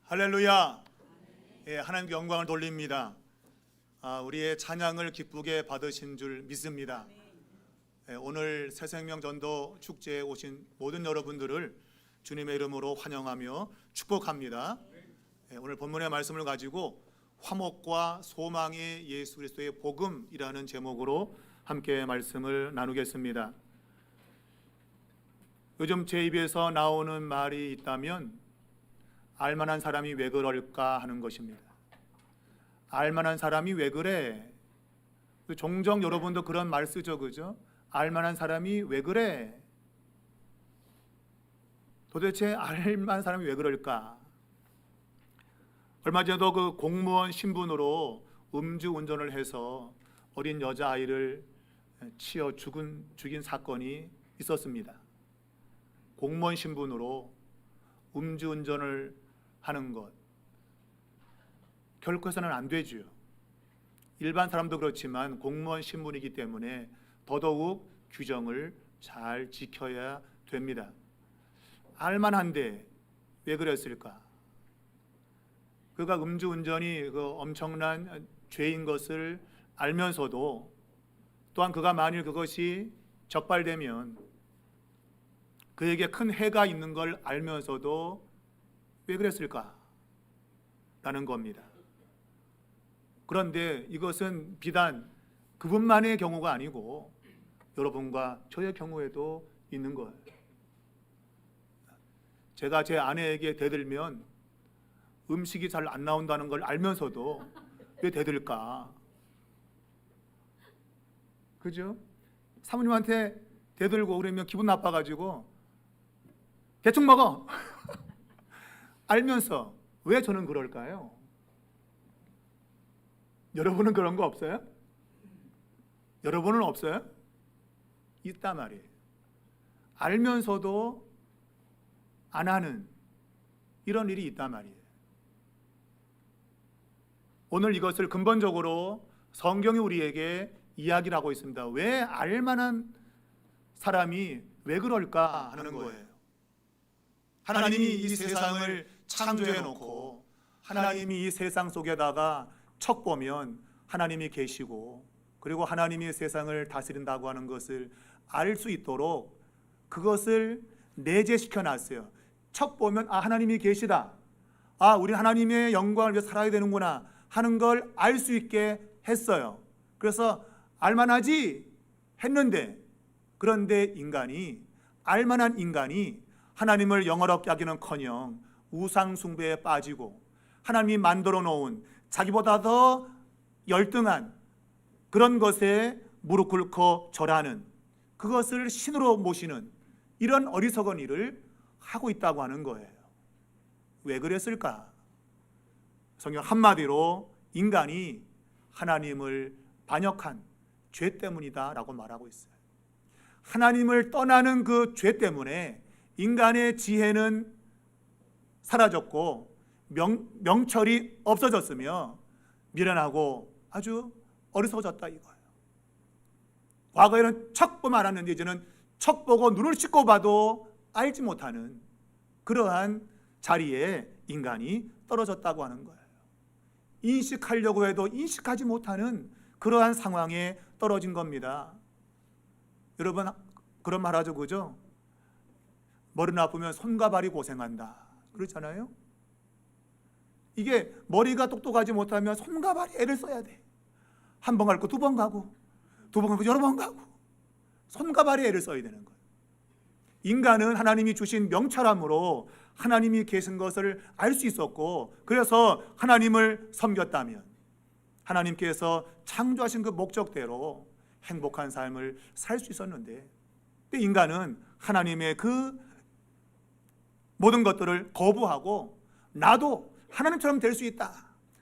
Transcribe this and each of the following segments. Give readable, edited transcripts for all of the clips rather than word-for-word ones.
할렐루야. 예, 하나님께 영광을 돌립니다. 우리의 찬양을 기쁘게 받으신 줄 믿습니다. 오늘 새생명 전도 축제에 오신 모든 여러분들을 주님의 이름으로 환영하며 축복합니다. 오늘 본문의 말씀을 가지고 화목과 소망의 예수 그리스도의 복음이라는 제목으로 함께 말씀을 나누겠습니다. 요즘 제 입에서 나오는 말이 있다면 알만한 사람이 왜 그럴까 하는 것입니다. 알만한 사람이 왜 그래? 종종 여러분도 그런 말 쓰죠, 그죠? 알만한 사람이 왜 그래? 도대체 알만한 사람이 왜 그럴까? 얼마 전에도 그 공무원 신분으로 음주운전을 해서 어린 여자아이를 치어 죽인 사건이 있었습니다. 공무원 신분으로 음주운전을 하는 것 결코 해서는 안 되죠. 일반 사람도 그렇지만 공무원 신분이기 때문에 더더욱 규정을 잘 지켜야 됩니다. 알만한데 왜 그랬을까? 그가 음주운전이 엄청난 죄인 것을 알면서도 또한 그가 만일 그것이 적발되면 그에게 큰 해가 있는 걸 알면서도 왜 그랬을까? 라는 겁니다. 그런데 이것은 비단 그분만의 경우가 아니고 여러분과 저의 경우에도 있는 거예요. 제가 제 아내에게 대들면 음식이 잘 안 나온다는 걸 알면서도 왜 대들까? 그죠? 사모님한테 대들고 그러면 기분 나빠가지고 대충 먹어! 알면서 왜 저는 그럴까요? 여러분은 그런 거 없어요? 여러분은 없어요? 있단 말이에요. 알면서도 안 하는 이런 일이 있단 말이에요. 오늘 이것을 근본적으로 성경이 우리에게 이야기를 하고 있습니다. 왜 알만한 사람이 왜 그럴까 하는 거예요. 하나님이 이 세상을 창조해 놓고 하나님이 이 세상 속에다가 척 보면 하나님이 계시고 그리고 하나님이 세상을 다스린다고 하는 것을 알 수 있도록 그것을 내재시켜 놨어요. 척 보면 하나님이 계시다. 우리 하나님의 영광을 위해 살아야 되는구나 하는 걸 알 수 있게 했어요. 그래서 알만하지 했는데 그런데 알만한 인간이 하나님을 영화롭게 하기는커녕 우상 숭배에 빠지고 하나님이 만들어 놓은 자기보다 더 열등한 그런 것에 무릎 꿇고 절하는 그것을 신으로 모시는 이런 어리석은 일을 하고 있다고 하는 거예요. 왜 그랬을까? 성경 한마디로 인간이 하나님을 반역한 죄 때문이다라고 말하고 있어요. 하나님을 떠나는 그 죄 때문에 인간의 지혜는 사라졌고 명철이 없어졌으며 미련하고 아주 어리석어졌다 이거예요. 과거에는 척 보면 알았는데 이제는 척 보고 눈을 씻고 봐도 알지 못하는 그러한 자리에 인간이 떨어졌다고 하는 거예요. 인식하려고 해도 인식하지 못하는 그러한 상황에 떨어진 겁니다. 여러분 그런 말 하죠, 그죠? 머리 나쁘면 손과 발이 고생한다 그렇잖아요. 이게 머리가 똑똑하지 못하면 손과 발이 애를 써야 돼. 한 번 갈 거 두 번 가고 두 번 가고 여러 번 가고 손과 발이 애를 써야 되는 거예요. 인간은 하나님이 주신 명철함으로 하나님이 계신 것을 알 수 있었고 그래서 하나님을 섬겼다면 하나님께서 창조하신 그 목적대로 행복한 삶을 살 수 있었는데 인간은 하나님의 그 모든 것들을 거부하고 나도 하나님처럼 될 수 있다.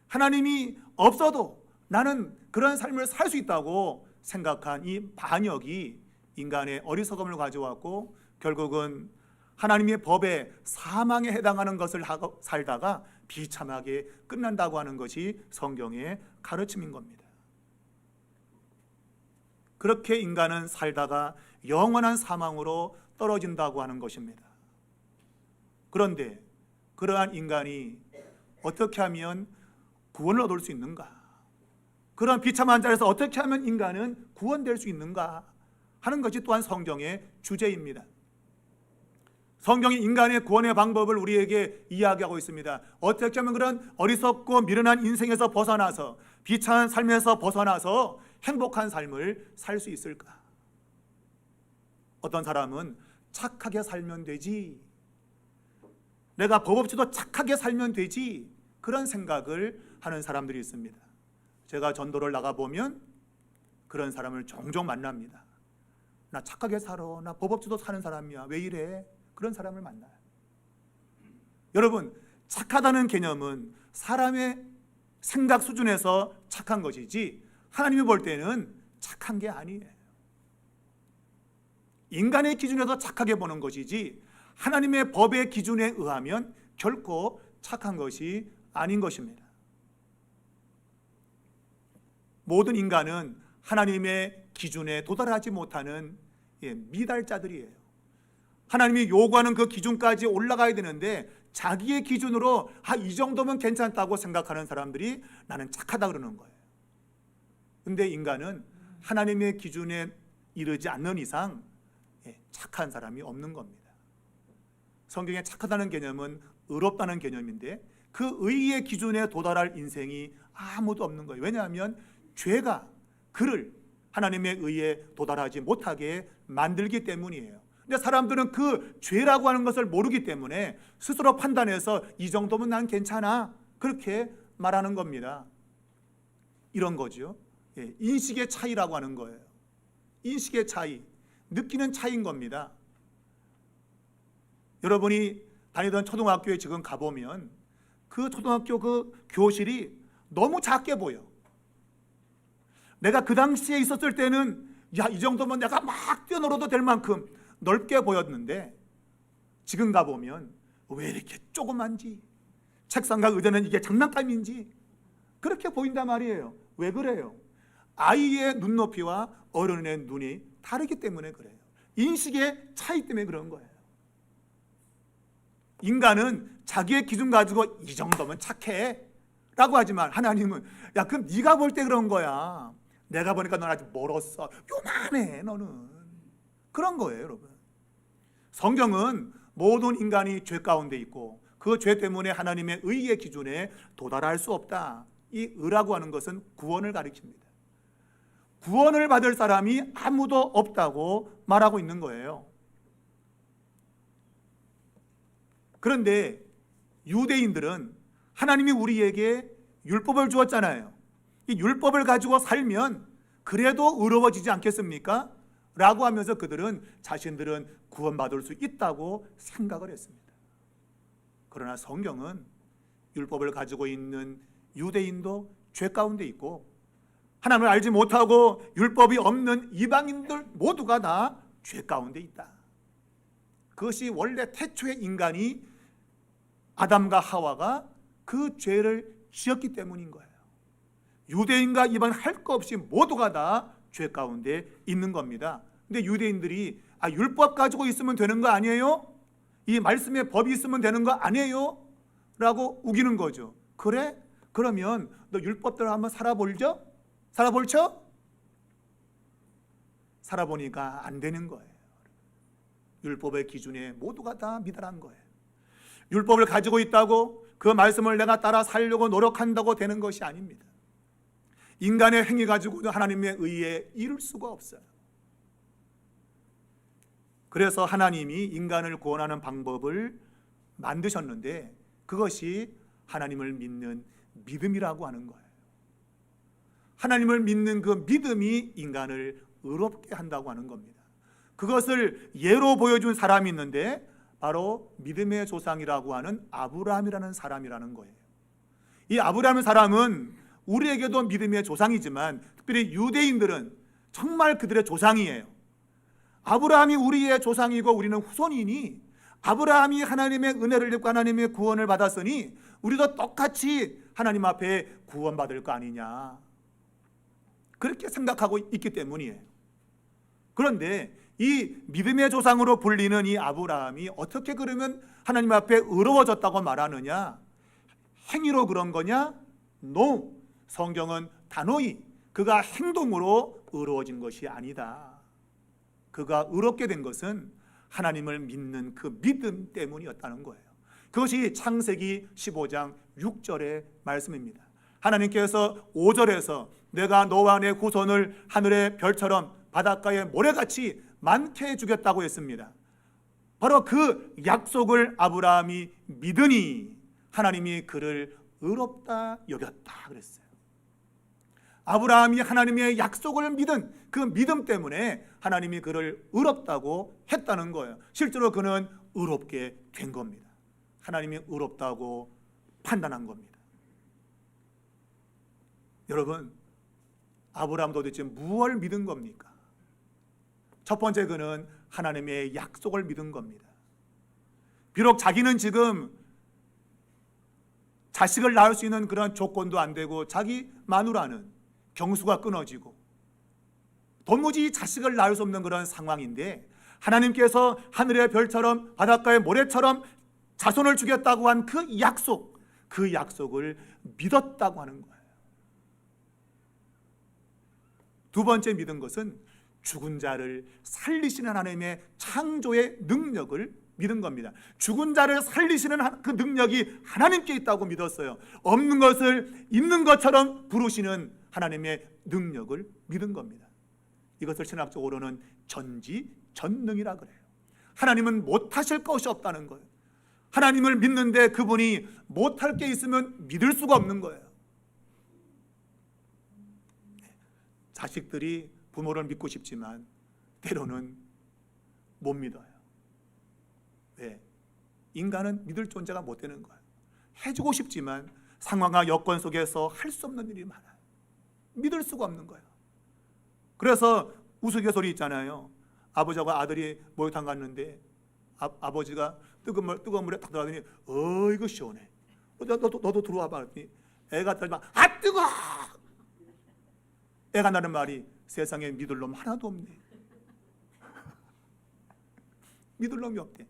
하나님이 없어도 나는 그런 삶을 살 수 있다고 생각한 이 반역이 인간의 어리석음을 가져왔고 결국은 하나님의 법에 사망에 해당하는 것을 하고 살다가 비참하게 끝난다고 하는 것이 성경의 가르침인 겁니다. 그렇게 인간은 살다가 영원한 사망으로 떨어진다고 하는 것입니다. 그런데 그러한 인간이 어떻게 하면 구원을 얻을 수 있는가? 그런 비참한 자리에서 어떻게 하면 인간은 구원될 수 있는가 하는 것이 또한 성경의 주제입니다. 성경이 인간의 구원의 방법을 우리에게 이야기하고 있습니다. 어떻게 하면 그런 어리석고 미련한 인생에서 벗어나서 비참한 삶에서 벗어나서 행복한 삶을 살 수 있을까? 어떤 사람은 착하게 살면 되지, 내가 법 없이도 착하게 살면 되지, 그런 생각을 하는 사람들이 있습니다. 제가 전도를 나가보면 그런 사람을 종종 만납니다. 나 착하게 살아, 나 법 없이도 사는 사람이야, 왜 이래? 그런 사람을 만나요. 여러분, 착하다는 개념은 사람의 생각 수준에서 착한 것이지 하나님이 볼 때는 착한 게 아니에요. 인간의 기준에서 착하게 보는 것이지 하나님의 법의 기준에 의하면 결코 착한 것이 아닌 것입니다. 모든 인간은 하나님의 기준에 도달하지 못하는 미달자들이에요. 하나님이 요구하는 그 기준까지 올라가야 되는데 자기의 기준으로 이 정도면 괜찮다고 생각하는 사람들이 나는 착하다 그러는 거예요. 근데 인간은 하나님의 기준에 이르지 않는 이상 착한 사람이 없는 겁니다. 성경에 착하다는 개념은 의롭다는 개념인데 그 의의 기준에 도달할 인생이 아무도 없는 거예요. 왜냐하면 죄가 그를 하나님의 의에 도달하지 못하게 만들기 때문이에요. 근데 사람들은 그 죄라고 하는 것을 모르기 때문에 스스로 판단해서 이 정도면 난 괜찮아, 그렇게 말하는 겁니다. 이런 거죠. 인식의 차이라고 하는 거예요. 인식의 차이, 느끼는 차이인 겁니다. 여러분이 다니던 초등학교에 지금 가보면 그 초등학교 그 교실이 너무 작게 보여. 내가 그 당시에 있었을 때는 이 정도면 내가 막 뛰어놀아도 될 만큼 넓게 보였는데 지금 가보면 왜 이렇게 조그만지, 책상과 의자는 이게 장난감인지 그렇게 보인단 말이에요. 왜 그래요? 아이의 눈높이와 어른의 눈이 다르기 때문에 그래요. 인식의 차이 때문에 그런 거예요. 인간은 자기의 기준 가지고 이 정도면 착해 라고 하지만 하나님은 그럼 네가 볼 때 그런 거야, 내가 보니까 넌 아직 멀었어, 요만해 너는, 그런 거예요. 여러분, 성경은 모든 인간이 죄 가운데 있고 그 죄 때문에 하나님의 의의 기준에 도달할 수 없다. 이 의라고 하는 것은 구원을 가리킵니다. 구원을 받을 사람이 아무도 없다고 말하고 있는 거예요. 그런데 유대인들은 하나님이 우리에게 율법을 주었잖아요. 이 율법을 가지고 살면 그래도 의로워지지 않겠습니까? 라고 하면서 그들은 자신들은 구원받을 수 있다고 생각을 했습니다. 그러나 성경은 율법을 가지고 있는 유대인도 죄 가운데 있고 하나님을 알지 못하고 율법이 없는 이방인들 모두가 다 죄 가운데 있다. 그것이 원래 태초의 인간이 아담과 하와가 그 죄를 지었기 때문인 거예요. 유대인과 이방인 할 거 없이 모두가 다 죄 가운데 있는 겁니다. 근데 유대인들이 율법 가지고 있으면 되는 거 아니에요? 이 말씀에 법이 있으면 되는 거 아니에요? 라고 우기는 거죠. 그래? 그러면 너 율법대로 한번 살아볼죠? 살아볼죠? 살아보니까 안 되는 거예요. 율법의 기준에 모두가 다 미달한 거예요. 율법을 가지고 있다고 그 말씀을 내가 따라 살려고 노력한다고 되는 것이 아닙니다. 인간의 행위 가지고도 하나님의 의에 이룰 수가 없어요. 그래서 하나님이 인간을 구원하는 방법을 만드셨는데 그것이 하나님을 믿는 믿음이라고 하는 거예요. 하나님을 믿는 그 믿음이 인간을 의롭게 한다고 하는 겁니다. 그것을 예로 보여준 사람이 있는데 바로 믿음의 조상이라고 하는 아브라함이라는 사람이라는 거예요. 이 아브라함 사람은 우리에게도 믿음의 조상이지만 특별히 유대인들은 정말 그들의 조상이에요. 아브라함이 우리의 조상이고 우리는 후손이니 아브라함이 하나님의 은혜를 입고 하나님의 구원을 받았으니 우리도 똑같이 하나님 앞에 구원받을 거 아니냐, 그렇게 생각하고 있기 때문이에요. 그런데 이 믿음의 조상으로 불리는 이 아브라함이 어떻게 그러면 하나님 앞에 의로워졌다고 말하느냐? 행위로 그런 거냐? No. 성경은 단호히 그가 행동으로 의로워진 것이 아니다. 그가 의롭게 된 것은 하나님을 믿는 그 믿음 때문이었다는 거예요. 그것이 창세기 15장 6절의 말씀입니다. 하나님께서 5절에서 내가 너와 내 후손을 하늘의 별처럼 바닷가의 모래같이 많게 해주겠다고 했습니다. 바로 그 약속을 아브라함이 믿으니 하나님이 그를 의롭다 여겼다 그랬어요. 아브라함이 하나님의 약속을 믿은 그 믿음 때문에 하나님이 그를 의롭다고 했다는 거예요. 실제로 그는 의롭게 된 겁니다. 하나님이 의롭다고 판단한 겁니다. 여러분, 아브라함도 도대체 무엇을 믿은 겁니까? 첫 번째, 그는 하나님의 약속을 믿은 겁니다. 비록 자기는 지금 자식을 낳을 수 있는 그런 조건도 안 되고 자기 마누라는 경수가 끊어지고 도무지 자식을 낳을 수 없는 그런 상황인데 하나님께서 하늘의 별처럼 바닷가의 모래처럼 자손을 주겠다고 한 그 약속, 그 약속을 믿었다고 하는 거예요. 두 번째 믿은 것은 죽은 자를 살리시는 하나님의 창조의 능력을 믿은 겁니다. 죽은 자를 살리시는 그 능력이 하나님께 있다고 믿었어요. 없는 것을 있는 것처럼 부르시는 하나님의 능력을 믿은 겁니다. 이것을 신학적으로는 전지전능이라 그래요. 하나님은 못하실 것이 없다는 거예요. 하나님을 믿는데 그분이 못할 게 있으면 믿을 수가 없는 거예요. 자식들이 부모를 믿고 싶지만 때로는 못 믿어요. 왜? 인간은 믿을 존재가 못 되는 거예요. 해주고 싶지만 상황과 여건 속에서 할 수 없는 일이 많아요. 믿을 수가 없는 거예요. 그래서 우스갯소리 있잖아요. 아버지하고 아들이 목욕탕 갔는데 아버지가 뜨거운 물에 탁 들어가더니 이거 시원해. 너도 들어와 봐. 애가 들어가면 아 뜨거. 애가 나는 말이 세상에 믿을 놈 하나도 없네. 믿을 놈이 없대.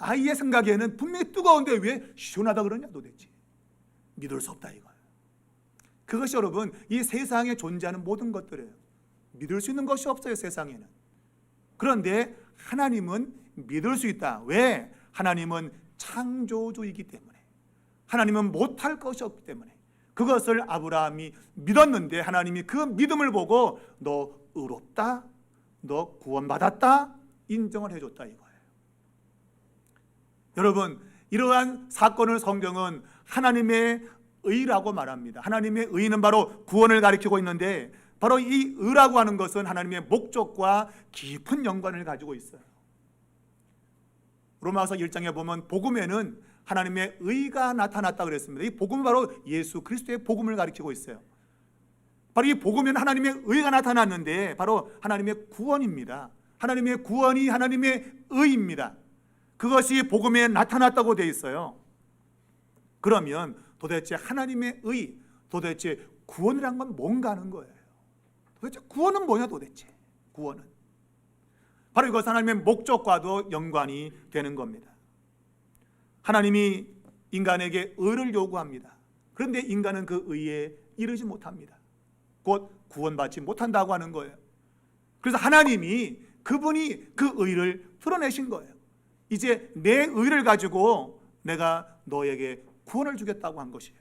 아이의 생각에는 분명히 뜨거운데 왜 시원하다 그러냐 도대체. 믿을 수 없다 이거예요. 그것이 여러분 이 세상에 존재하는 모든 것들이에요. 믿을 수 있는 것이 없어요 세상에는. 그런데 하나님은 믿을 수 있다. 왜? 하나님은 창조주이기 때문에. 하나님은 못할 것이 없기 때문에. 그것을 아브라함이 믿었는데 하나님이 그 믿음을 보고 너 의롭다, 너 구원받았다 인정을 해줬다 이거예요. 여러분, 이러한 사건을 성경은 하나님의 의라고 말합니다. 하나님의 의는 바로 구원을 가리키고 있는데 바로 이 의라고 하는 것은 하나님의 목적과 깊은 연관을 가지고 있어요. 로마서 1장에 보면 복음에는 하나님의 의가 나타났다 그랬습니다. 이 복음은 바로 예수 그리스도의 복음을 가리키고 있어요. 바로 이 복음에는 하나님의 의가 나타났는데 바로 하나님의 구원입니다. 하나님의 구원이 하나님의 의입니다. 그것이 복음에 나타났다고 되어 있어요. 그러면 도대체 하나님의 의, 도대체 구원이란 건 뭔가 하는 거예요. 도대체 구원은 뭐냐 도대체. 구원은 바로 이것은 하나님의 목적과도 연관이 되는 겁니다. 하나님이 인간에게 의를 요구합니다. 그런데 인간은 그 의에 이르지 못합니다. 곧 구원받지 못한다고 하는 거예요. 그래서 하나님이 그분이 그 의를 드러내신 거예요. 이제 내 의를 가지고 내가 너에게 구원을 주겠다고 한 것이에요.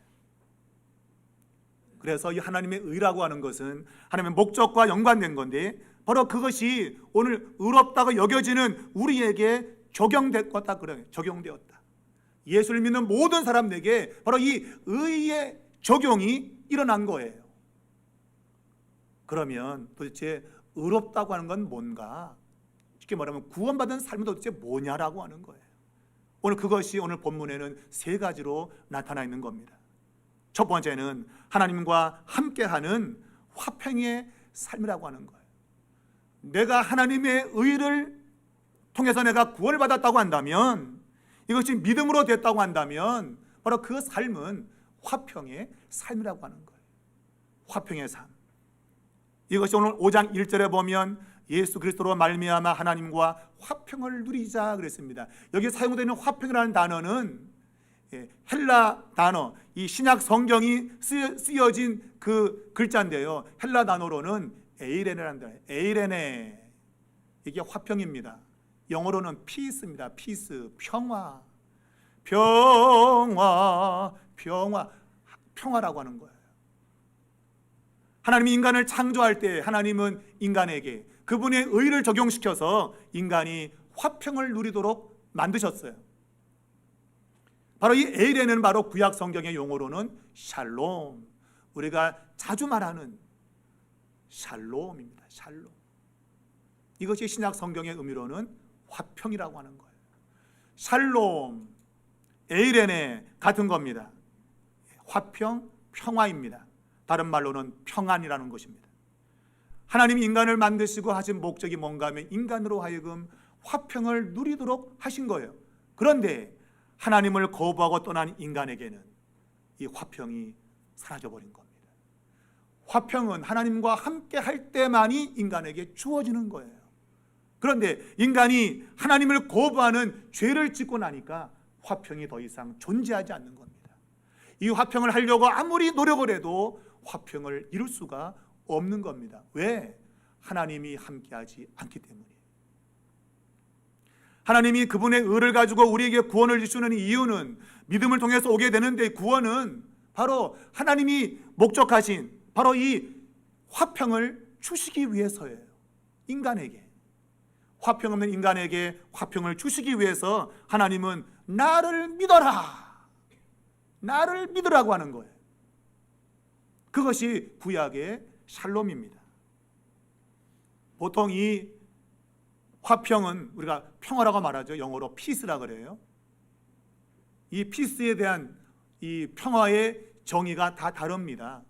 그래서 이 하나님의 의라고 하는 것은 하나님의 목적과 연관된 건데 바로 그것이 오늘 의롭다고 여겨지는 우리에게 적용되었다 그래요. 적용되었다. 예수를 믿는 모든 사람에게 바로 이 의의 적용이 일어난 거예요. 그러면 도대체 의롭다고 하는 건 뭔가? 쉽게 말하면 구원받은 삶은 도대체 뭐냐라고 하는 거예요. 오늘 그것이 오늘 본문에는 세 가지로 나타나 있는 겁니다. 첫 번째는 하나님과 함께하는 화평의 삶이라고 하는 거예요. 내가 하나님의 의를 통해서 내가 구원을 받았다고 한다면, 이것이 믿음으로 됐다고 한다면 바로 그 삶은 화평의 삶이라고 하는 거예요. 화평의 삶. 이것이 오늘 5장 1절에 보면 예수 그리스도로 말미암아 하나님과 화평을 누리자 그랬습니다. 여기 사용되는 화평이라는 단어는 헬라 단어, 이 신약 성경이 쓰여진 그 글자인데요, 헬라 단어로는 에이레네라는 단어예요. 에이레네, 이게 화평입니다. 영어로는 peace입니다. peace, 평화, 평화, 평화, 평화라고 하는 거예요. 하나님이 인간을 창조할 때 하나님은 인간에게 그분의 의를 적용시켜서 인간이 화평을 누리도록 만드셨어요. 바로 이 에이레는 바로 구약 성경의 용어로는 샬롬, 우리가 자주 말하는 샬롬입니다. 샬롬. 이것이 신약 성경의 의미로는 화평이라고 하는 거예요. 샬롬, 에이레네 같은 겁니다. 화평, 평화입니다. 다른 말로는 평안이라는 것입니다. 하나님이 인간을 만드시고 하신 목적이 뭔가 하면 인간으로 하여금 화평을 누리도록 하신 거예요. 그런데 하나님을 거부하고 떠난 인간에게는 이 화평이 사라져버린 겁니다. 화평은 하나님과 함께 할 때만이 인간에게 주어지는 거예요. 그런데 인간이 하나님을 거부하는 죄를 짓고 나니까 화평이 더 이상 존재하지 않는 겁니다. 이 화평을 하려고 아무리 노력을 해도 화평을 이룰 수가 없는 겁니다. 왜? 하나님이 함께하지 않기 때문이에요. 하나님이 그분의 의를 가지고 우리에게 구원을 주시는 이유는 믿음을 통해서 오게 되는데, 구원은 바로 하나님이 목적하신 바로 이 화평을 주시기 위해서예요. 인간에게, 화평 없는 인간에게 화평을 주시기 위해서 하나님은 나를 믿어라, 나를 믿으라고 하는 거예요. 그것이 구약의 샬롬입니다. 보통 이 화평은 우리가 평화라고 말하죠. 영어로 피스라 그래요. 이 피스에 대한 이 평화의 정의가 다 다릅니다.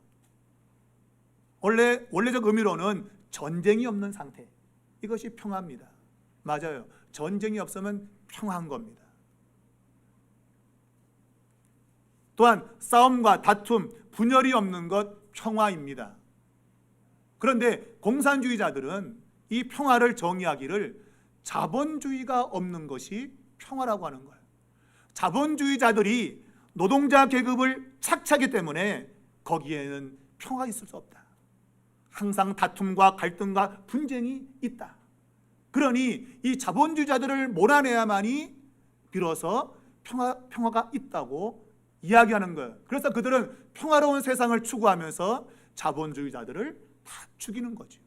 원래적 의미로는 전쟁이 없는 상태, 이것이 평화입니다. 맞아요. 전쟁이 없으면 평화한 겁니다. 또한 싸움과 다툼, 분열이 없는 것 평화입니다. 그런데 공산주의자들은 이 평화를 정의하기를 자본주의가 없는 것이 평화라고 하는 거예요. 자본주의자들이 노동자 계급을 착취하기 때문에 거기에는 평화가 있을 수 없다. 항상 다툼과 갈등과 분쟁이 있다. 그러니 이 자본주의자들을 몰아내야만이 비로소 평화가 있다고 이야기하는 거예요. 그래서 그들은 평화로운 세상을 추구하면서 자본주의자들을 다 죽이는 거죠.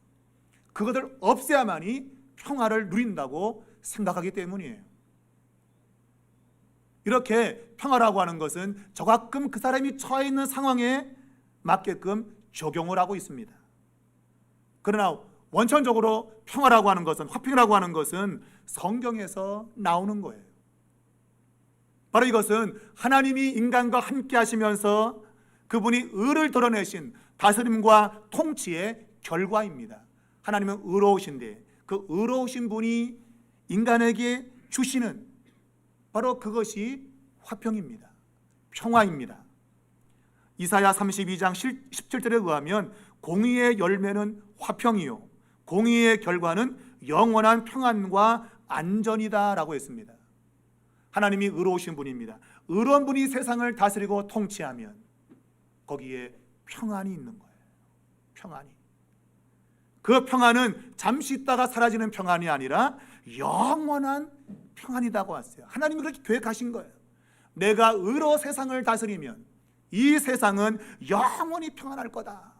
그것을 없애야만이 평화를 누린다고 생각하기 때문이에요. 이렇게 평화라고 하는 것은 저가끔 그 사람이 처해 있는 상황에 맞게끔 적용을 하고 있습니다. 그러나 원천적으로 평화라고 하는 것은, 화평이라고 하는 것은 성경에서 나오는 거예요. 바로 이것은 하나님이 인간과 함께 하시면서 그분이 의를 드러내신 다스림과 통치의 결과입니다. 하나님은 의로우신데 그 의로우신 분이 인간에게 주시는 바로 그것이 화평입니다. 평화입니다. 이사야 32장 17절에 의하면 공의의 열매는 화평이요 공의의 결과는 영원한 평안과 안전이다 라고 했습니다. 하나님이 의로우신 분입니다. 의로운 분이 세상을 다스리고 통치하면 거기에 평안이 있는 거예요. 평안이. 그 평안은 잠시 있다가 사라지는 평안이 아니라 영원한 평안이라고 했어요. 하나님이 그렇게 계획하신 거예요. 내가 의로 세상을 다스리면 이 세상은 영원히 평안할 거다.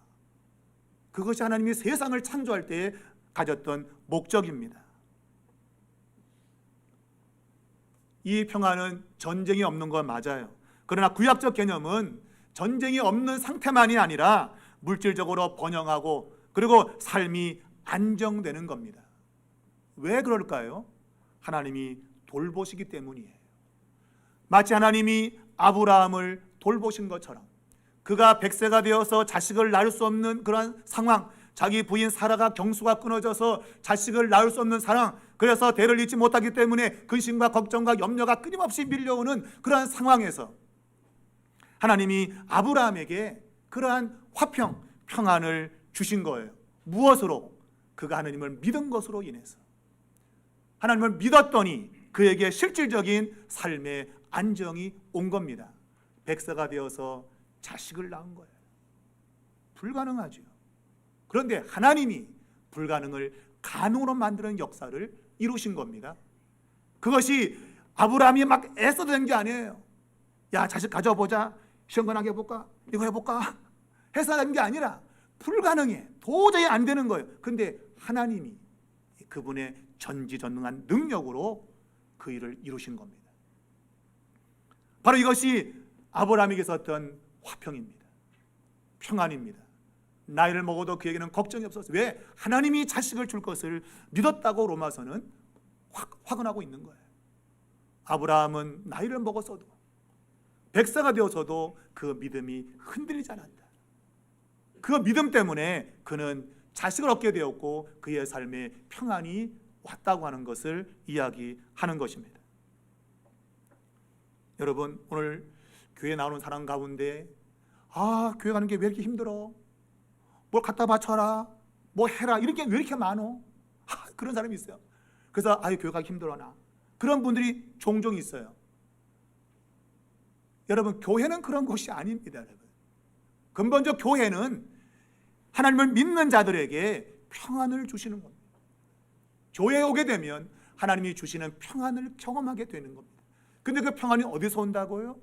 그것이 하나님이 세상을 창조할 때 가졌던 목적입니다. 이 평안은 전쟁이 없는 건 맞아요. 그러나 구약적 개념은 전쟁이 없는 상태만이 아니라 물질적으로 번영하고 그리고 삶이 안정되는 겁니다. 왜 그럴까요? 하나님이 돌보시기 때문이에요. 마치 하나님이 아브라함을 돌보신 것처럼 그가 100세가 되어서 자식을 낳을 수 없는 그런 상황, 자기 부인 사라가 경수가 끊어져서 자식을 낳을 수 없는 상황, 그래서 대를 잇지 못하기 때문에 근심과 걱정과 염려가 끊임없이 밀려오는 그러한 상황에서 하나님이 아브라함에게 그러한 화평, 평안을 주신 거예요. 무엇으로? 그가 하나님을 믿은 것으로 인해서 하나님을 믿었더니 그에게 실질적인 삶의 안정이 온 겁니다. 백세가 되어서 자식을 낳은 거예요. 불가능하죠. 그런데 하나님이 불가능을 가능으로 만드는 역사를 이루신 겁니다. 그것이 아브라함이 막 애써도 된 게 아니에요. 야, 자식 가져보자, 시원하게 해볼까, 이거 해볼까 해서 된 게 아니라 불가능해, 도저히 안 되는 거예요. 근데 하나님이 그분의 전지전능한 능력으로 그 일을 이루신 겁니다. 바로 이것이 아브라함에게 있었던 화평입니다. 평안입니다. 나이를 먹어도 그에게는 걱정이 없었어요. 왜? 하나님이 자식을 줄 것을 믿었다고 로마서는 확언하고 있는 거예요. 아브라함은 나이를 먹었어도 백세가 되어서도 그 믿음이 흔들리지 않았다. 그 믿음 때문에 그는 자식을 얻게 되었고 그의 삶에 평안이 왔다고 하는 것을 이야기하는 것입니다. 여러분, 오늘 교회 나오는 사람 가운데 교회 가는 게 왜 이렇게 힘들어? 뭘 갖다 바쳐라, 뭐 해라, 이런 게 왜 이렇게 많어? 그런 사람이 있어요. 그래서 교회 가기 힘들어 나. 그런 분들이 종종 있어요. 여러분, 교회는 그런 곳이 아닙니다. 여러분, 근본적 교회는 하나님을 믿는 자들에게 평안을 주시는 겁니다. 교회에 오게 되면 하나님이 주시는 평안을 경험하게 되는 겁니다. 근데 그 평안이 어디서 온다고요?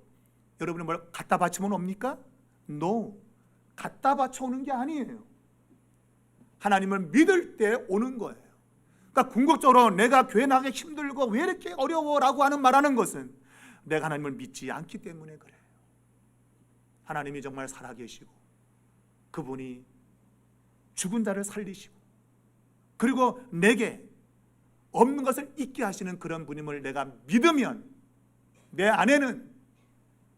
여러분이 뭘 갖다 바치면 옵니까? No. 갖다 바쳐 오는 게 아니에요. 하나님을 믿을 때 오는 거예요. 그러니까 궁극적으로 내가 교회 나가기 힘들고 왜 이렇게 어려워라고 하는 말하는 것은 내가 하나님을 믿지 않기 때문에 그래요. 하나님이 정말 살아계시고 그분이 죽은 자를 살리시고 그리고 내게 없는 것을 있게 하시는 그런 분임을 내가 믿으면 내 안에는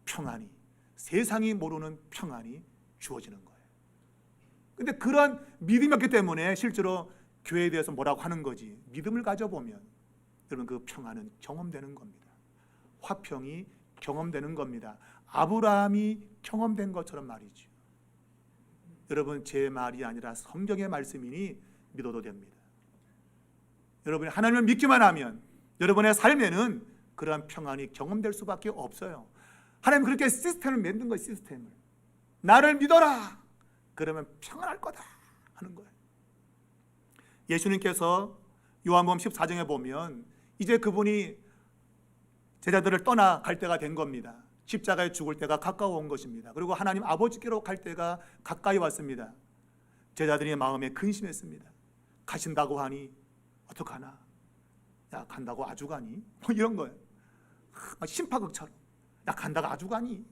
평안이, 세상이 모르는 평안이 주어지는 거예요. 근데 그런 믿음이 없기 때문에 실제로 교회에 대해서 뭐라고 하는 거지. 믿음을 가져보면 여러분 그 평안은 경험되는 겁니다. 화평이 경험되는 겁니다. 아브라함이 경험된 것처럼 말이죠. 여러분, 제 말이 아니라 성경의 말씀이니 믿어도 됩니다. 여러분이 하나님을 믿기만 하면 여러분의 삶에는 그러한 평안이 경험될 수밖에 없어요. 하나님 그렇게 시스템을 만든 거예요. 시스템을. 나를 믿어라. 그러면 평안할 거다 하는 거예요. 예수님께서 요한복음 14장에 보면 이제 그분이 제자들을 떠나갈 때가 된 겁니다. 십자가에 죽을 때가 가까워온 것입니다. 그리고 하나님 아버지께로 갈 때가 가까이 왔습니다. 제자들이 마음에 근심했습니다. 가신다고 하니 어떡하나? 야, 간다고 아주 가니? 뭐 이런 거예요. 심파극처럼. 야, 간다고 아주 가니?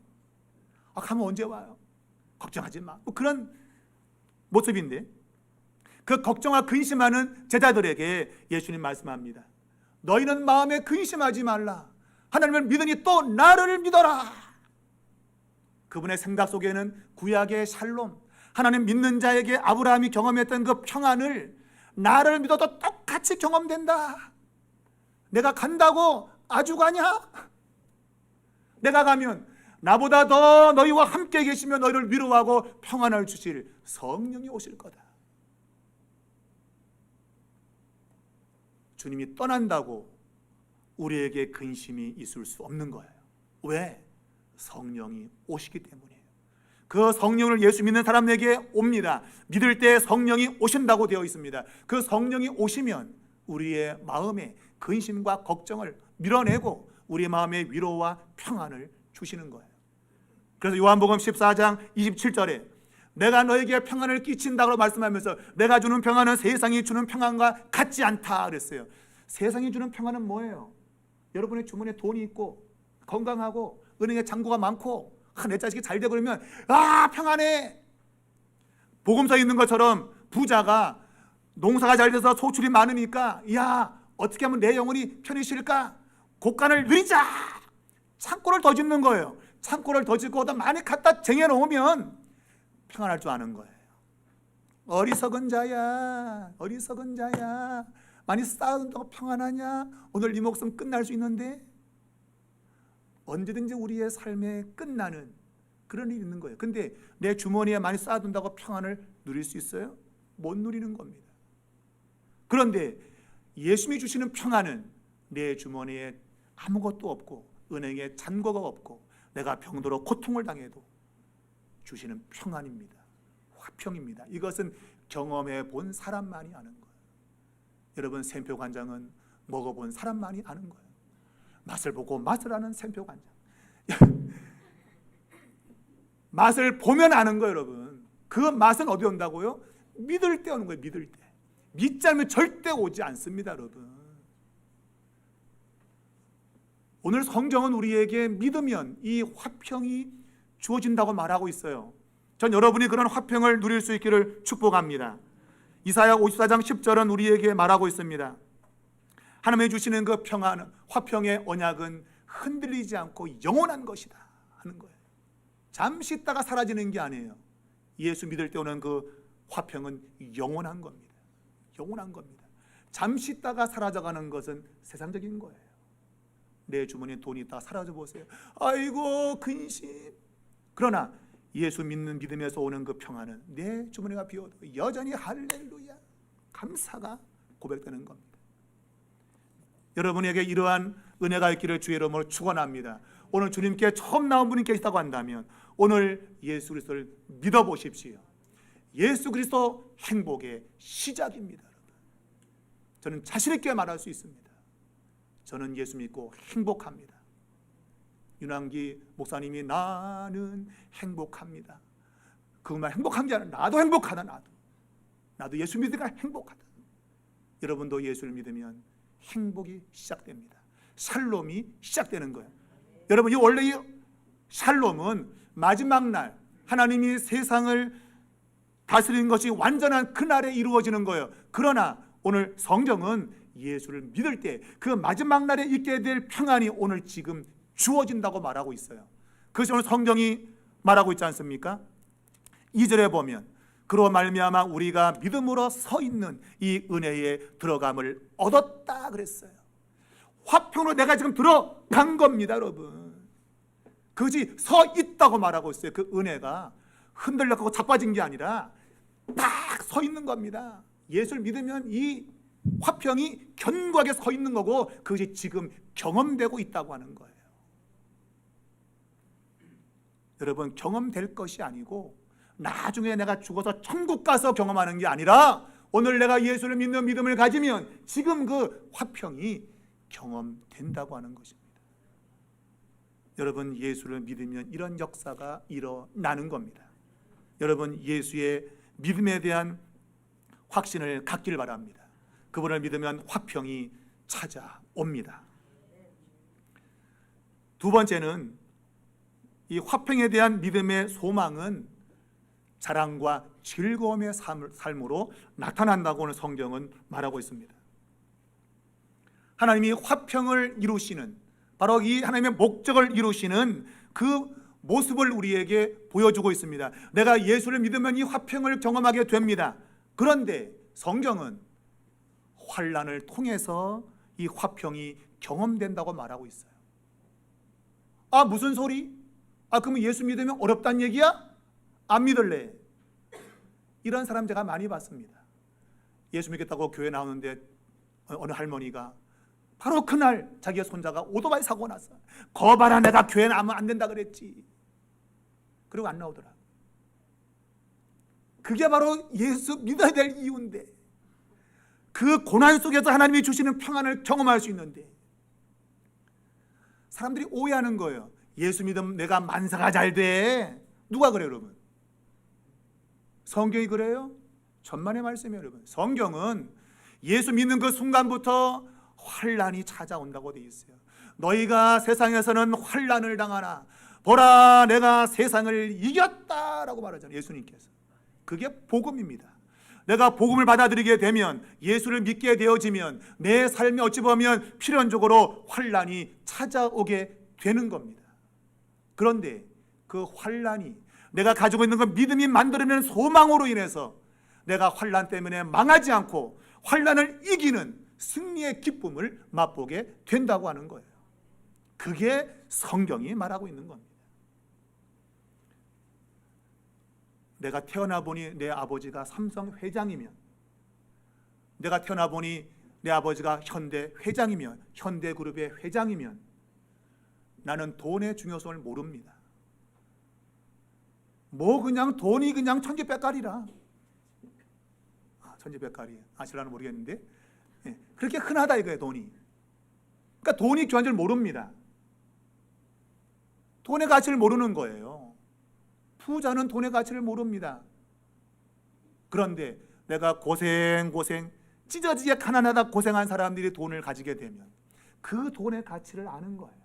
가면 언제 와요? 걱정하지 마. 뭐 그런 모습인데 그 걱정과 근심하는 제자들에게 예수님 말씀합니다. 너희는 마음에 근심하지 말라. 하나님을 믿으니 또 나를 믿어라. 그분의 생각 속에는 구약의 샬롬, 하나님 믿는 자에게 아브라함이 경험했던 그 평안을 나를 믿어도 똑같이 경험된다. 내가 간다고 아주 가냐? 내가 가면 나보다 더 너희와 함께 계시며 너희를 위로하고 평안을 주실 성령이 오실 거다. 주님이 떠난다고 우리에게 근심이 있을 수 없는 거예요. 왜? 성령이 오시기 때문이에요. 그 성령을 예수 믿는 사람에게 옵니다. 믿을 때 성령이 오신다고 되어 있습니다. 그 성령이 오시면 우리의 마음에 근심과 걱정을 밀어내고 우리의 마음에 위로와 평안을 주시는 거예요. 그래서 요한복음 14장 27절에 내가 너에게 평안을 끼친다고 말씀하면서 내가 주는 평안은 세상이 주는 평안과 같지 않다 그랬어요. 세상이 주는 평안은 뭐예요? 여러분의 주머니에 돈이 있고 건강하고 은행에 잔고가 많고 내 자식이 잘 되고 그러면 평안해. 복음서에 있는 것처럼 부자가 농사가 잘 돼서 소출이 많으니까 어떻게 하면 내 영혼이 편히 쉴까? 곡간을 누리자. 창고를 더 짓는 거예요. 창고를 더 짓고 더 많이 갖다 쟁여놓으면 평안할 줄 아는 거예요. 어리석은 자야, 어리석은 자야. 많이 쌓아둔다고 평안하냐? 오늘 네 목숨 끝날 수 있는데 언제든지 우리의 삶에 끝나는 그런 일이 있는 거예요. 근데 내 주머니에 많이 쌓아둔다고 평안을 누릴 수 있어요? 못 누리는 겁니다. 그런데 예수님이 주시는 평안은 내 주머니에 아무것도 없고 은행에 잔고가 없고 내가 병들어 고통을 당해도 주시는 평안입니다. 화평입니다. 이것은 경험해 본 사람만이 아는 거예요. 여러분, 샘표간장은 먹어본 사람만이 아는 거예요. 맛을 보고 맛을 아는 샘표간장. 맛을 보면 아는 거예요, 여러분. 그 맛은 어디 온다고요? 믿을 때 오는 거예요. 믿을 때. 믿지 않으면 절대 오지 않습니다, 여러분. 오늘 성경은 우리에게 믿으면 이 화평이 주어진다고 말하고 있어요. 전 여러분이 그런 화평을 누릴 수 있기를 축복합니다. 이사야 54장 10절은 우리에게 말하고 있습니다. 하나님이 주시는 그 평안, 화평의 언약은 흔들리지 않고 영원한 것이다 하는 거예요. 잠시 있다가 사라지는 게 아니에요. 예수 믿을 때 오는 그 화평은 영원한 겁니다. 영원한 겁니다. 잠시 있다가 사라져가는 것은 세상적인 거예요. 내 주머니에 돈이 있다가 사라져 보세요. 아이고 근심. 그러나 예수 믿는 믿음에서 오는 그 평안은 내 주머니가 비어도 여전히 할렐루야 감사가 고백되는 겁니다. 여러분에게 이러한 은혜가 있기를 주의 이름으로 축원합니다. 오늘 주님께 처음 나온 분이 계시다고 한다면 오늘 예수 그리스도를 믿어보십시오. 예수 그리스도 행복의 시작입니다. 여러분. 저는 자신 있게 말할 수 있습니다. 저는 예수 믿고 행복합니다. 윤환기 목사님이 나는 행복합니다. 그것만 행복한 게 아니라 나도 행복하다. 나도 예수 믿으니까 행복하다. 여러분도 예수를 믿으면 행복이 시작됩니다. 샬롬이 시작되는 거예요. 여러분, 이 원래 이 샬롬은 마지막 날 하나님이 세상을 다스리는 것이 완전한 그날에 이루어지는 거예요. 그러나 오늘 성경은 예수를 믿을 때 그 마지막 날에 있게 될 평안이 오늘 지금 주어진다고 말하고 있어요. 그래서 오늘 성경이 말하고 있지 않습니까? 2절에 보면 그로 말미암아 우리가 믿음으로 서 있는 이 은혜에 들어감을 얻었다 그랬어요. 화평으로 내가 지금 들어간 겁니다, 여러분. 그것이 서 있다고 말하고 있어요. 그 은혜가 흔들려가고 자빠진 게 아니라 딱 서 있는 겁니다. 예수를 믿으면 이 화평이 견고하게 서 있는 거고 그것이 지금 경험되고 있다고 하는 거예요. 여러분, 경험될 것이 아니고 나중에 내가 죽어서 천국 가서 경험하는 게 아니라 오늘 내가 예수를 믿는 믿음을 가지면 지금 그 화평이 경험된다고 하는 것입니다. 여러분, 예수를 믿으면 이런 역사가 일어나는 겁니다. 여러분, 예수의 믿음에 대한 확신을 갖기를 바랍니다. 그분을 믿으면 화평이 찾아옵니다. 두 번째는 이 화평에 대한 믿음의 소망은 자랑과 즐거움의 삶으로 나타난다고 오늘 성경은 말하고 있습니다. 하나님이 화평을 이루시는, 바로 이 하나님의 목적을 이루시는 그 모습을 우리에게 보여주고 있습니다. 내가 예수를 믿으면 이 화평을 경험하게 됩니다. 그런데 성경은 환난을 통해서 이 화평이 경험된다고 말하고 있어요. 아, 무슨 소리? 아, 그러면 예수 믿으면 어렵다는 얘기야? 안 믿을래. 이런 사람 제가 많이 봤습니다. 예수 믿겠다고 교회 나오는데 어느 할머니가 바로 그날 자기의 손자가 오토바이 사고 났어. 거봐라, 내가 교회 나오면 안 된다 그랬지. 그리고 안 나오더라. 그게 바로 예수 믿어야 될 이유인데, 그 고난 속에서 하나님이 주시는 평안을 경험할 수 있는데 사람들이 오해하는 거예요. 예수 믿으면 내가 만사가 잘 돼. 누가 그래요, 여러분? 성경이 그래요? 천만의 말씀이에요, 여러분. 성경은 예수 믿는 그 순간부터 환난이 찾아온다고 되어 있어요. 너희가 세상에서는 환난을 당하나 보라, 내가 세상을 이겼다라고 말하잖아요, 예수님께서. 그게 복음입니다. 내가 복음을 받아들이게 되면, 예수를 믿게 되어지면 내 삶이 어찌 보면 필연적으로 환난이 찾아오게 되는 겁니다. 그런데 그 환난이 내가 가지고 있는 그 믿음이 만들어내는 소망으로 인해서 내가 환난 때문에 망하지 않고 환난을 이기는 승리의 기쁨을 맛보게 된다고 하는 거예요. 그게 성경이 말하고 있는 겁니다. 내가 태어나 보니 내 아버지가 삼성 회장이면 내가 태어나 보니 내 아버지가 현대 회장이면, 현대그룹의 회장이면 나는 돈의 중요성을 모릅니다. 뭐 그냥 돈이 그냥 천지백갈이라. 천지백갈이 아실라는 모르겠는데, 예, 그렇게 흔하다 이거예요. 돈이. 그러니까 돈이 귀한 줄 모릅니다. 돈의 가치를 모르는 거예요. 부자는 돈의 가치를 모릅니다. 그런데 내가 고생 찢어지게 가난하다 고생한 사람들이 돈을 가지게 되면 그 돈의 가치를 아는 거예요.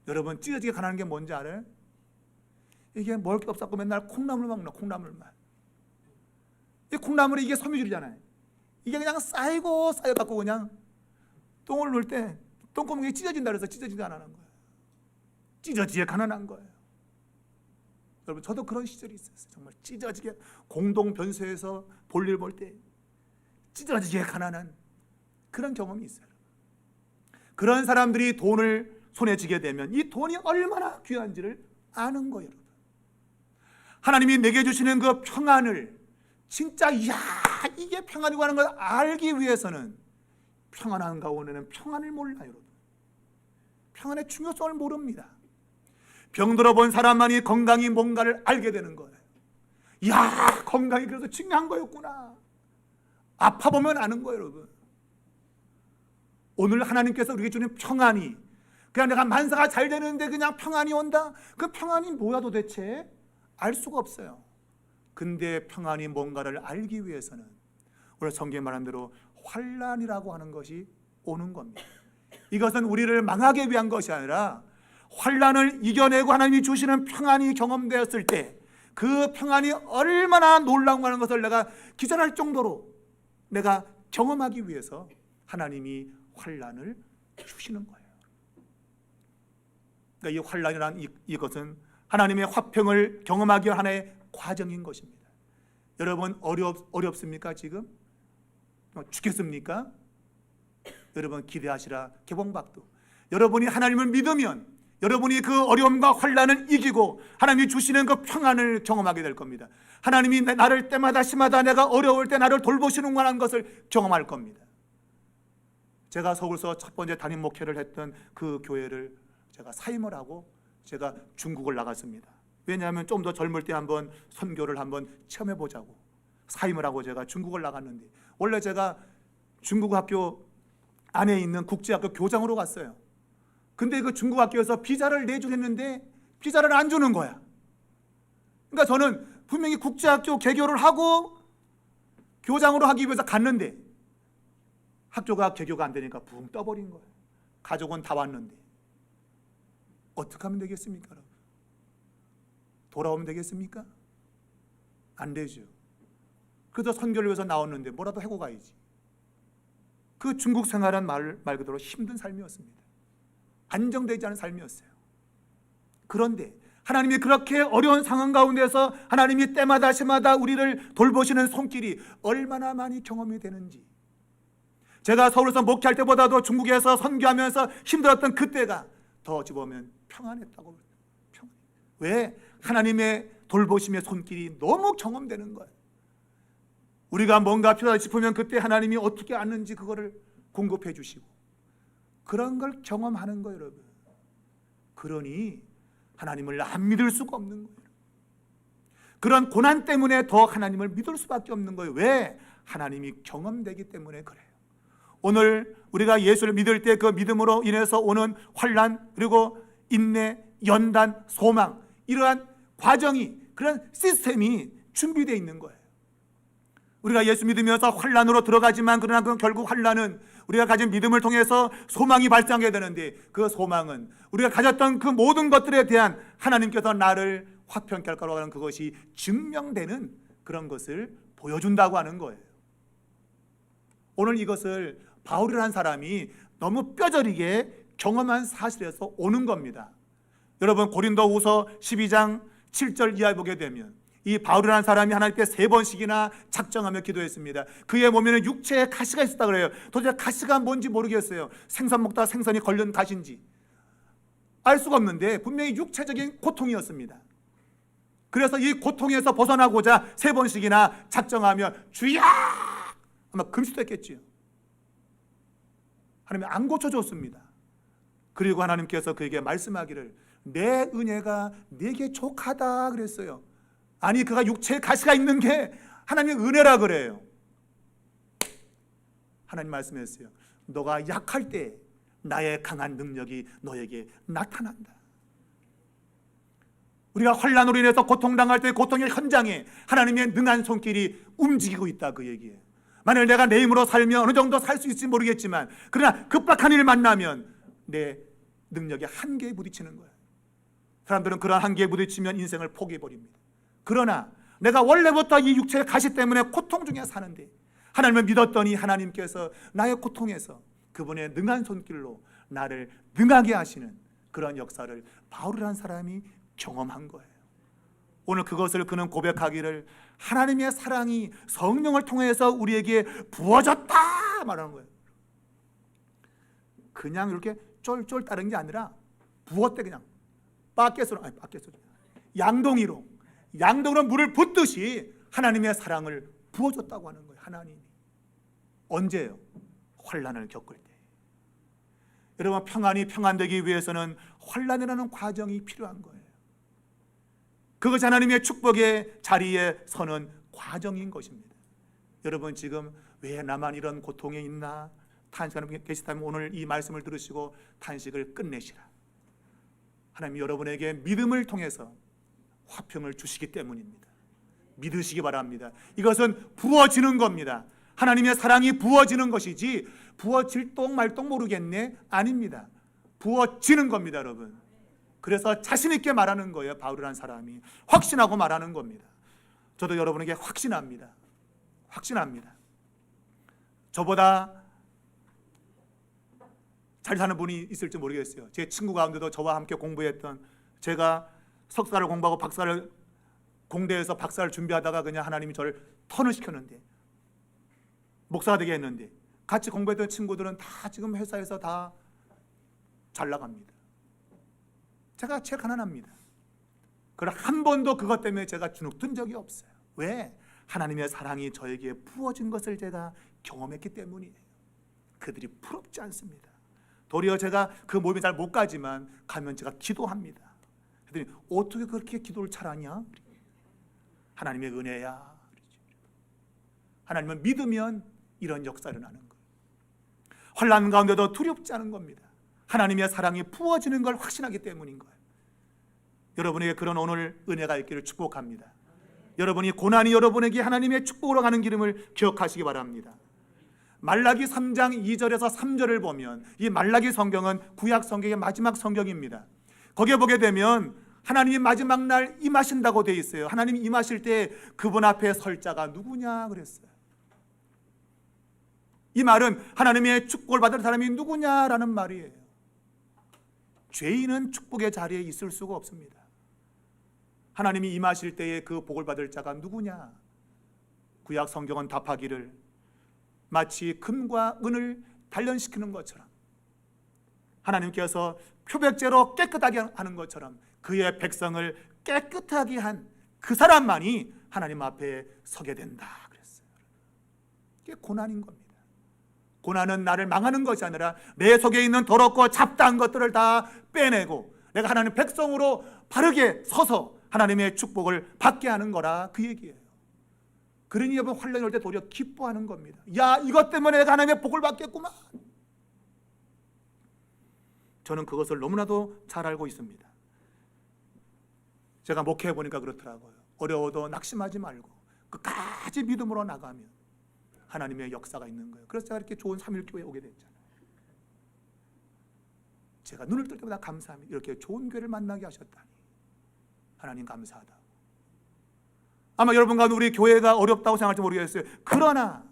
여러분, 찢어지게 가난한 게 뭔지 알아요? 이게 먹을 게 없었고 맨날 콩나물만 먹는, 콩나물만. 이 콩나물이 이게 섬유질이잖아요. 이게 그냥 쌓여갖고 그냥 똥을 넣을 때 똥구멍이 찢어진다 그래서 찢어지지 않는 거예요. 찢어지게 가난한 거예요. 여러분, 저도 그런 시절이 있었어요. 정말 찢어지게 공동변소에서 볼일 볼 때 찢어지게 가난한 그런 경험이 있어요. 그런 사람들이 돈을 손에 쥐게 되면 이 돈이 얼마나 귀한지를 아는 거예요. 여러분, 하나님이 내게 주시는 그 평안을 진짜 이게 평안이고 하는 걸 알기 위해서는 평안한 가운데는 평안을 몰라요. 여러분, 평안의 중요성을 모릅니다. 병들어 본 사람만이 건강이 뭔가를 알게 되는 거예요. 건강이 그래서 중요한 거였구나. 아파보면 아는 거예요. 여러분, 오늘 하나님께서 우리에게 주는 평안이 그냥 내가 만사가 잘 되는데 그냥 평안이 온다? 그 평안이 뭐야 도대체? 알 수가 없어요. 근데 평안이 뭔가를 알기 위해서는 오늘 성경에 말한 대로 환난이라고 하는 것이 오는 겁니다. 이것은 우리를 망하게 위한 것이 아니라 환난을 이겨내고 하나님이 주시는 평안이 경험되었을 때 그 평안이 얼마나 놀라운 하는 것을 내가 기절할 정도로 내가 경험하기 위해서 하나님이 환난을 주시는 거예요. 그러니까 이 환난이란 이것은 하나님의 화평을 경험하기 위한 하나의 과정인 것입니다. 여러분, 어렵습니까? 지금 죽겠습니까? 여러분, 기대하시라 개봉박도. 여러분이 하나님을 믿으면 여러분이 그 어려움과 환난을 이기고 하나님이 주시는 그 평안을 경험하게 될 겁니다. 하나님이 나를 때마다 시마다 내가 어려울 때 나를 돌보시는구나 것을 경험할 겁니다. 제가 서울서 첫 번째 담임 목회를 했던 그 교회를 제가 사임을 하고 제가 중국을 나갔습니다. 왜냐하면 좀 더 젊을 때 한번 선교를 한번 체험해 보자고 사임을 하고 제가 중국을 나갔는데, 원래 제가 중국 학교 안에 있는 국제학교 교장으로 갔어요. 근데 그 중국 학교에서 비자를 내주려 했는데 비자를 안 주는 거야. 그러니까 저는 분명히 국제학교 개교를 하고 교장으로 하기 위해서 갔는데 학교가 개교가 안 되니까 붕 떠버린 거예요. 가족은 다 왔는데 어떻게 하면 되겠습니까? 여러분? 돌아오면 되겠습니까? 안 되죠. 그래서 선교를 위해서 나왔는데 뭐라도 하고 가야지. 그 중국 생활은 말 그대로 힘든 삶이었습니다. 안정되지 않은 삶이었어요. 그런데 하나님이 그렇게 어려운 상황 가운데서 하나님이 때마다 시마다 우리를 돌보시는 손길이 얼마나 많이 경험이 되는지, 제가 서울에서 목회할 때보다도 중국에서 선교하면서 힘들었던 그때가 더 어찌 보면 평안했다고. 왜? 하나님의 돌보심의 손길이 너무 경험되는 거예요. 우리가 뭔가 필요하다 싶으면 그때 하나님이 어떻게 아는지 그거를 공급해 주시고 그런 걸 경험하는 거예요. 여러분, 그러니 하나님을 안 믿을 수가 없는 거예요. 그런 고난 때문에 더 하나님을 믿을 수밖에 없는 거예요. 왜? 하나님이 경험되기 때문에 그래요. 오늘 우리가 예수를 믿을 때 그 믿음으로 인해서 오는 환난, 그리고 인내, 연단, 소망, 이러한 과정이, 그런 시스템이 준비되어 있는 거예요. 우리가 예수 믿으면서 환난으로 들어가지만 그러나 그 결국 환난은 우리가 가진 믿음을 통해서 소망이 발생하게 되는데, 그 소망은 우리가 가졌던 그 모든 것들에 대한 하나님께서 나를 화평케 할 거라고 하는 그것이 증명되는 그런 것을 보여준다고 하는 거예요. 오늘 이것을 바울이라는 사람이 너무 뼈저리게 경험한 사실에서 오는 겁니다. 여러분, 고린도후서 12장 7절 이하에 보게 되면 이 바울이라는 사람이 하나님께 3번씩이나 작정하며 기도했습니다. 그의 몸에는 육체에 가시가 있었다 그래요. 도대체 가시가 뭔지 모르겠어요. 생선 먹다가 생선이 걸린 가시인지 알 수가 없는데 분명히 육체적인 고통이었습니다. 그래서 이 고통에서 벗어나고자 3번씩이나 작정하며 주여 아마 금시됐겠지요. 하나님이 안 고쳐줬습니다. 그리고 하나님께서 그에게 말씀하기를 내 은혜가 네게 족하다 그랬어요. 아니 그가 육체에 가시가 있는 게 하나님의 은혜라 그래요. 하나님 말씀했어요. 너가 약할 때 나의 강한 능력이 너에게 나타난다. 우리가 환난으로 인해서 고통당할 때 고통의 현장에 하나님의 능한 손길이 움직이고 있다 그 얘기예요. 만일 내가 내 힘으로 살면 어느 정도 살 수 있을지 모르겠지만 그러나 급박한 일을 만나면 내 능력의 한계에 부딪히는 거예요. 사람들은 그런 한계에 부딪히면 인생을 포기해버립니다. 그러나 내가 원래부터 이 육체의 가시 때문에 고통 중에 사는데 하나님을 믿었더니 하나님께서 나의 고통에서 그분의 능한 손길로 나를 능하게 하시는 그런 역사를 바울이라는 사람이 경험한 거예요. 오늘 그것을 그는 고백하기를 하나님의 사랑이 성령을 통해서 우리에게 부어졌다 말하는 거예요. 그냥 이렇게 쫄쫄 따른 게 아니라 부었대. 그냥 바켓으로 양동이로 물을 붓듯이 하나님의 사랑을 부어줬다고 하는 거예요. 하나님이 언제요? 환난을 겪을 때. 여러분 평안되기 위해서는 환난이라는 과정이 필요한 거예요. 그것이 하나님의 축복의 자리에 서는 과정인 것입니다. 여러분 지금 왜 나만 이런 고통에 있나 탄식하는 계시다면 오늘 이 말씀을 들으시고 탄식을 끝내시라. 하나님 여러분에게 믿음을 통해서 화평을 주시기 때문입니다. 믿으시기 바랍니다. 이것은 부어지는 겁니다. 하나님의 사랑이 부어지는 것이지 부어질 똥 말똥 모르겠네 아닙니다. 부어지는 겁니다 여러분. 그래서 자신 있게 말하는 거예요. 바울이라는 사람이 확신하고 말하는 겁니다. 저도 여러분에게 확신합니다. 저보다 잘 사는 분이 있을지 모르겠어요. 제 친구 가운데도 저와 함께 공부했던, 제가 석사를 공부하고 박사를 공대에서 박사를 준비하다가 그냥 하나님이 저를 턴을 시켰는데 목사가 되게 했는데 같이 공부했던 친구들은 다 지금 회사에서 다 잘 나갑니다. 제가 제일 가난합니다. 그러나 한 번도 그것 때문에 제가 주눅 든 적이 없어요. 왜? 하나님의 사랑이 저에게 부어진 것을 제가 경험했기 때문이에요. 그들이 부럽지 않습니다. 도리어 제가 그 모임에 잘 못 가지만 가면 제가 기도합니다. 그랬더니 어떻게 그렇게 기도를 잘하냐? 하나님의 은혜야. 하나님을 믿으면 이런 역사를 하는 거예요. 환난 가운데도 두렵지 않은 겁니다. 하나님의 사랑이 부어지는 걸 확신하기 때문인 거예요. 여러분에게 그런 오늘 은혜가 있기를 축복합니다. 여러분이 고난이 여러분에게 하나님의 축복으로 가는 기름을 기억하시기 바랍니다. 말라기 3장 2절에서 3절을 보면 이 말라기 성경은 구약 성경의 마지막 성경입니다. 거기에 보게 되면 하나님이 마지막 날 임하신다고 되어 있어요. 하나님이 임하실 때 그분 앞에 설 자가 누구냐 그랬어요. 이 말은 하나님의 축복을 받을 사람이 누구냐라는 말이에요. 죄인은 축복의 자리에 있을 수가 없습니다. 하나님이 임하실 때에 그 복을 받을 자가 누구냐? 구약 성경은 답하기를 마치 금과 은을 단련시키는 것처럼, 하나님께서 표백제로 깨끗하게 하는 것처럼 그의 백성을 깨끗하게 한 그 사람만이 하나님 앞에 서게 된다 그랬어요. 이게 고난인 겁니다. 고난은 나를 망하는 것이 아니라 내 속에 있는 더럽고 잡다한 것들을 다 빼내고 내가 하나님 백성으로 바르게 서서 하나님의 축복을 받게 하는 거라 그 얘기예요. 그러니 여러분 환난이 올 때 도리어 기뻐하는 겁니다. 야, 이것 때문에 내가 하나님의 복을 받겠구만. 저는 그것을 너무나도 잘 알고 있습니다. 제가 목회해 보니까 그렇더라고요. 어려워도 낙심하지 말고 끝까지 믿음으로 나가면 하나님의 역사가 있는 거예요. 그래서 제가 이렇게 좋은 삼일교회에 오게 됐잖아요. 제가 눈을 뜰 때마다 감사합니다. 이렇게 좋은 교회를 만나게 하셨다니 하나님 감사하다. 아마 여러분 가운데 우리 교회가 어렵다고 생각할지 모르겠어요. 그러나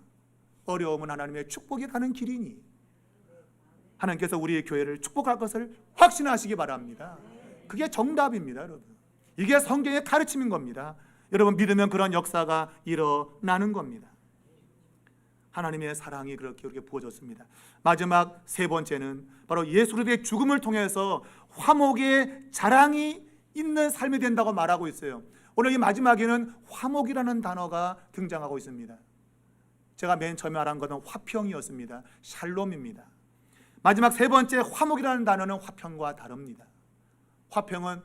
어려움은 하나님의 축복이 가는 길이니 하나님께서 우리의 교회를 축복할 것을 확신하시기 바랍니다. 그게 정답입니다, 여러분. 이게 성경의 가르침인 겁니다. 여러분 믿으면 그런 역사가 일어나는 겁니다. 하나님의 사랑이 그렇게 부어졌습니다. 마지막 세 번째는 바로 예수 그리스도의 죽음을 통해서 화목의 자랑이 있는 삶이 된다고 말하고 있어요. 오늘 이 마지막에는 화목이라는 단어가 등장하고 있습니다. 제가 맨 처음에 말한 것은 화평이었습니다. 샬롬입니다. 마지막 세 번째 화목이라는 단어는 화평과 다릅니다. 화평은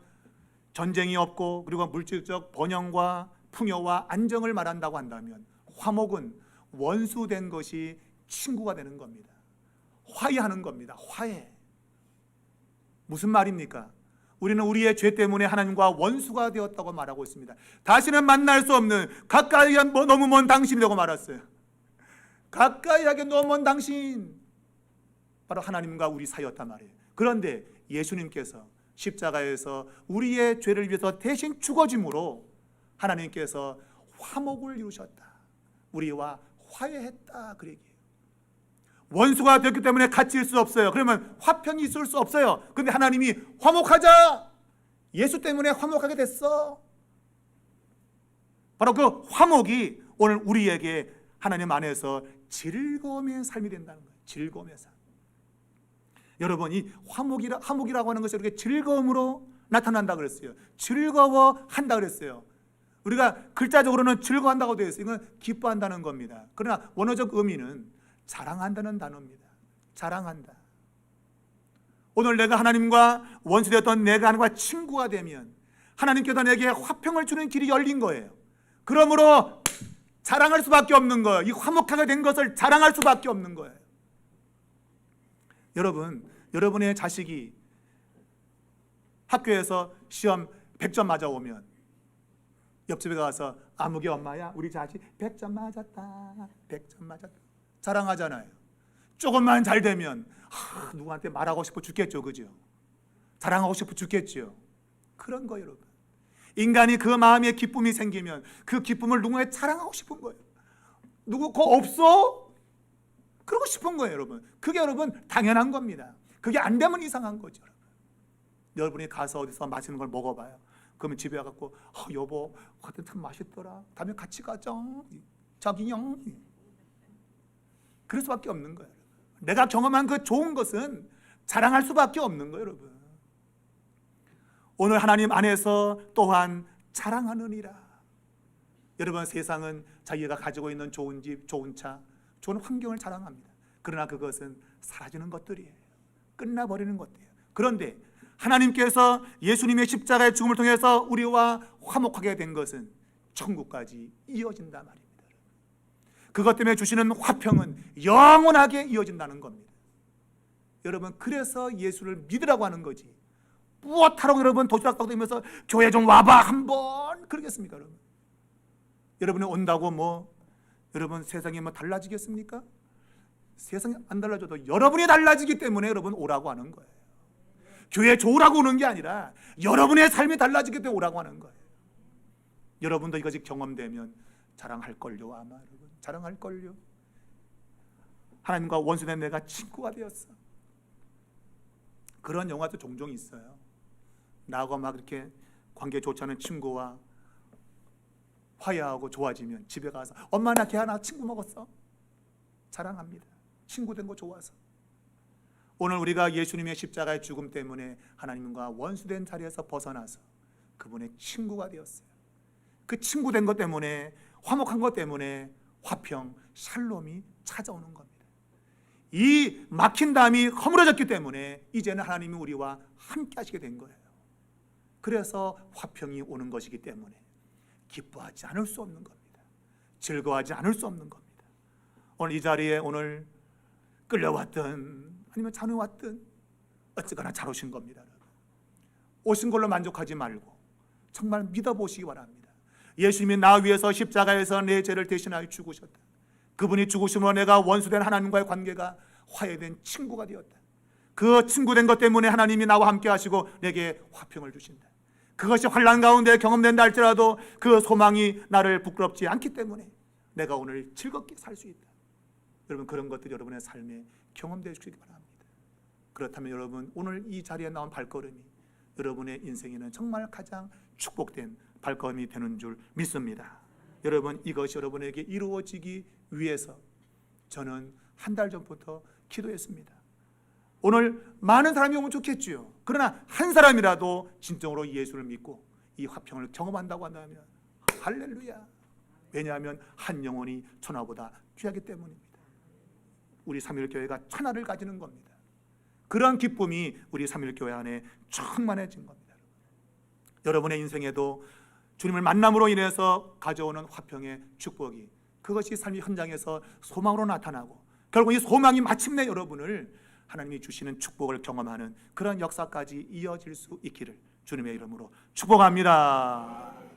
전쟁이 없고 그리고 물질적 번영과 풍요와 안정을 말한다고 한다면, 화목은 원수된 것이 친구가 되는 겁니다. 화해하는 겁니다. 화해. 무슨 말입니까? 우리는 우리의 죄 때문에 하나님과 원수가 되었다고 말하고 있습니다. 다시는 만날 수 없는 가까이 너무 먼 당신이 되고 말았어요. 가까이 하게 너무 먼 당신, 바로 하나님과 우리 사이였단 말이에요. 그런데 예수님께서 십자가에서 우리의 죄를 위해서 대신 죽어짐으로 하나님께서 화목을 이루셨다. 우리와 화해했다. 그 얘기예요. 원수가 되었기 때문에 같이 있을 수 없어요. 그러면 화평이 있을 수 없어요. 근데 하나님이 화목하자, 예수 때문에 화목하게 됐어. 바로 그 화목이 오늘 우리에게 하나님 안에서 즐거움의 삶이 된다는 거예요. 즐거움의 삶. 여러분, 이 화목이라고 하는 것이 이렇게 즐거움으로 나타난다 그랬어요. 즐거워한다 그랬어요. 우리가 글자적으로는 즐거워한다고 되어 있어요. 이건 기뻐한다는 겁니다. 그러나 원어적 의미는 자랑한다는 단어입니다. 자랑한다. 오늘 내가 하나님과 원수되었던 내가 하나님과 친구가 되면 하나님께서 내게 화평을 주는 길이 열린 거예요. 그러므로 자랑할 수밖에 없는 거예요. 이 화목하게 된 것을 자랑할 수밖에 없는 거예요. 여러분의 자식이 학교에서 시험 100점 맞아오면 옆집에 가서 아무개 엄마야, 우리 자식 100점 맞았다, 100점 맞았다 자랑하잖아요. 조금만 잘 되면 누구한테 말하고 싶어 죽겠죠. 그죠? 자랑하고 싶어 죽겠죠. 그런 거예요. 여러분, 인간이 그 마음에 기쁨이 생기면 그 기쁨을 누구에게 자랑하고 싶은 거예요. 누구 그거 없어? 그러고 싶은 거예요. 여러분, 그게 여러분 당연한 겁니다. 그게 안 되면 이상한 거죠. 여러분이 가서 어디서 맛있는 걸 먹어봐요. 그러면 집에 와갖고 여보 그때 참 맛있더라, 다음에 같이 가자, 자기요. 그럴 수밖에 없는 거예요. 내가 경험한 그 좋은 것은 자랑할 수밖에 없는 거예요. 여러분, 오늘 하나님 안에서 또한 자랑하느니라. 여러분, 세상은 자기가 가지고 있는 좋은 집, 좋은 차, 좋은 환경을 자랑합니다. 그러나 그것은 사라지는 것들이에요. 끝나버리는 것들이에요. 그런데 하나님께서 예수님의 십자가의 죽음을 통해서 우리와 화목하게 된 것은 천국까지 이어진단 말입니다. 그것 때문에 주시는 화평은 영원하게 이어진다는 겁니다. 여러분, 그래서 예수를 믿으라고 하는 거지, 무엇하라고 여러분 도시락 싸고 다니면서 교회 좀 와봐 한번 그러겠습니까? 여러분이 온다고 여러분 세상이 달라지겠습니까? 세상이 안 달라져도 여러분이 달라지기 때문에 여러분 오라고 하는 거예요. 교회 좋으라고 오는 게 아니라 여러분의 삶이 달라지기 때문에 오라고 하는 거예요. 여러분도 이것이 경험되면 자랑할걸요. 아마 여러분 자랑할걸요. 하나님과 원수된 내가 친구가 되었어. 그런 영화도 종종 있어요. 나하고 막 이렇게 관계 좋지 않은 친구와 화해하고 좋아지면 집에 가서 엄마 나 걔 하나 친구 먹었어. 자랑합니다. 친구 된 거 좋아서. 오늘 우리가 예수님의 십자가의 죽음 때문에 하나님과 원수된 자리에서 벗어나서 그분의 친구가 되었어요. 그 친구 된 것 때문에, 화목한 것 때문에 화평, 샬롬이 찾아오는 겁니다. 이 막힌 담이 허물어졌기 때문에 이제는 하나님이 우리와 함께 하시게 된 거예요. 그래서 화평이 오는 것이기 때문에 기뻐하지 않을 수 없는 겁니다. 즐거워하지 않을 수 없는 겁니다. 오늘 이 자리에 오늘 끌려왔든 아니면 잠이 왔든 어쨌거나 잘 오신 겁니다. 오신 걸로 만족하지 말고 정말 믿어보시기 바랍니다. 예수님이 나 위해서 십자가에서 내 죄를 대신하여 죽으셨다. 그분이 죽으심으로 내가 원수된 하나님과의 관계가 화해된 친구가 되었다. 그 친구 된 것 때문에 하나님이 나와 함께 하시고 내게 화평을 주신다. 그것이 환난 가운데 경험된다 할지라도 그 소망이 나를 부끄럽지 않기 때문에 내가 오늘 즐겁게 살 수 있다. 여러분, 그런 것들이 여러분의 삶에 경험되어 주시기 바랍니다. 그렇다면 여러분, 오늘 이 자리에 나온 발걸음이 여러분의 인생에는 정말 가장 축복된 발걸음이 되는 줄 믿습니다. 여러분, 이것이 여러분에게 이루어지기 위해서 저는 한 달 전부터 기도했습니다. 오늘 많은 사람이 오면 좋겠지요. 그러나 한 사람이라도 진정으로 예수를 믿고 이 화평을 경험한다고 한다면 할렐루야. 왜냐하면 한 영혼이 천하보다 귀하기 때문입니다. 우리 삼일교회가 천하를 가지는 겁니다. 그러한 기쁨이 우리 삼일교회 안에 충만해진 겁니다. 여러분의 인생에도 주님을 만남으로 인해서 가져오는 화평의 축복이, 그것이 삶의 현장에서 소망으로 나타나고 결국 이 소망이 마침내 여러분을 하나님이 주시는 축복을 경험하는 그런 역사까지 이어질 수 있기를 주님의 이름으로 축복합니다.